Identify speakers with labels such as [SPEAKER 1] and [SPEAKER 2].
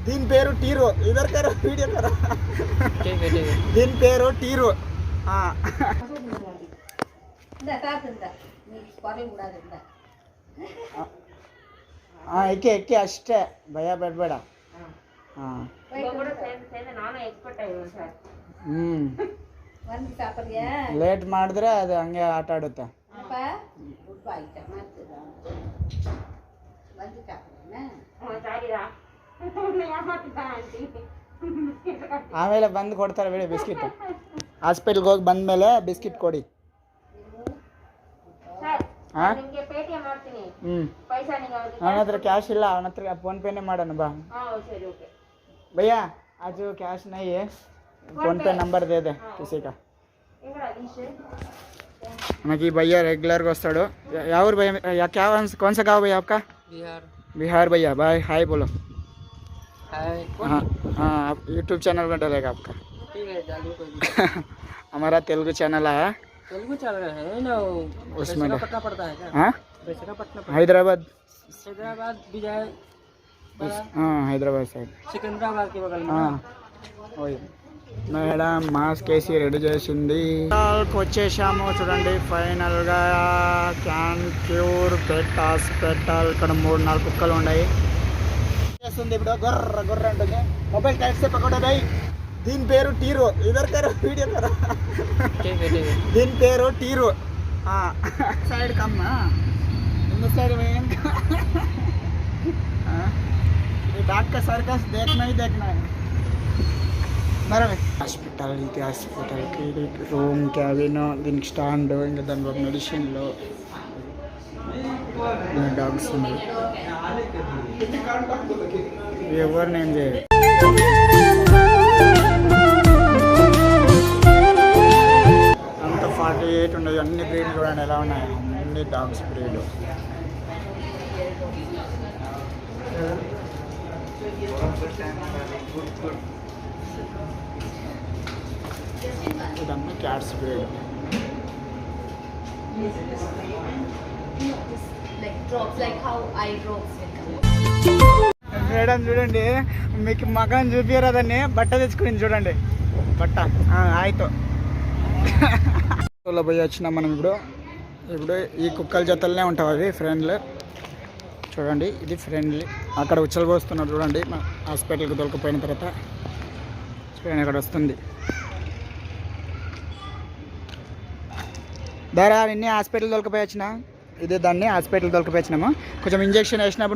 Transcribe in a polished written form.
[SPEAKER 1] దీని పేరు టీరు. Either video కరా. దీని పేరు టీరు. ಎಕ್ಕೆ ಎಕ್ಕೆ ಅಷ್ಟೇ, ಭಯ ಬೇಡಬೇಡ. ಲೇಟ್ ಮಾಡಿದ್ರೆ ಅದು ಹಂಗೆ ಆಟ ಆಡುತ್ತೆ. ಆಮೇಲೆ ಬಂದು ಕೊಡ್ತಾರೆ ಬಿಡಿ ಬಿಸ್ಕಿಟ್. ಹಾಸ್ಪಿಟ್ಲ್ಗೆ ಹೋಗಿ ಬಂದಮೇಲೆ ಬಿಸ್ಕಿಟ್ ಕೊಡಿ. ಅವನ ಹತ್ರ ಕ್ಯಾಶ್ ಇಲ್ಲ, ಅವನ ಹತ್ರ ಫೋನ್ ಪೇನೇ ಮಾಡೋಣ ಬಾ. भैया आज कैश नहीं है, फोन पे नंबर दे दे किसी का. మనకి भैया रेगुलर వస్తాడు. यावर भैया क्या कौन सा गाँव भैया आपका? बिहार भैया. बाय हाय बोलो. हाँ आप यूट्यूब चैनल में डालेगा आपका. हमारा तेलुगु चैनल है. तेलुगु चैनल है ना, उसमें पटना पड़ता है क्या? हाँ हैदराबाद विजय. हाँ हैदराबाद साइड సికింద్రాబాద్ के बगल में. ఓయ్ మేడం మాస్క్ వేసి రెడీ చేసింది. వచ్చేసాము చూడండి ఫైనల్గా. Can cure pet hospital. ఇక్కడ 3-4 కుక్కలు ఉన్నాయి. చేస్తుంది ఇప్పుడు గొర్ర గొర్ర అంటుంది. Mobile type say pakoda by. దీని పేరు టీరు. ఇదర్ వీడియో కరా. దీని పేరు టీరు. సైడ్ కమ్మా ముందు సైడ్ डाक का सर्कस देखना ही देखना है. హాస్పిటల్ ఇది హాస్పిటల్కి రూమ్ క్యాబిన్, దీనికి స్టాండ్, ఇంకా దానిలో మెడిసిన్లు, డాగ్స్ ఉన్నాయి. ఎవరిని ఏం చేయరు. అంత 48 ఉండదు. అన్ని బ్రీడ్లు చూడండి ఎలా ఉన్నాయి. అన్ని డాగ్స్ బ్రీడ్. ఇదన్నీ క్యాట్స్ బ్రీడ్. మేడం చూడండి, మీకు మగం చూపిరాదని బట్ట తెచ్చుకుని చూడండి. బట్ట ఆయితో పోయి వచ్చినాం మనం. ఇప్పుడు ఈ కుక్కల జతలనే ఉంటావు అవి ఫ్రెండ్లు. చూడండి ఇది ఫ్రెండ్లీ. అక్కడ ఉచ్చలు పోస్తున్నారు చూడండి. హాస్పిటల్కి దొరికిపోయిన తర్వాత చూడండి అక్కడ వస్తుంది. దారా నిన్నే హాస్పిటల్ దొరికిపోయి వచ్చిన. ఇదే దాన్ని హాస్పిటల్ దొరికిపోయి వచ్చినాము. కొంచెం ఇంజక్షన్ వేసినప్పుడు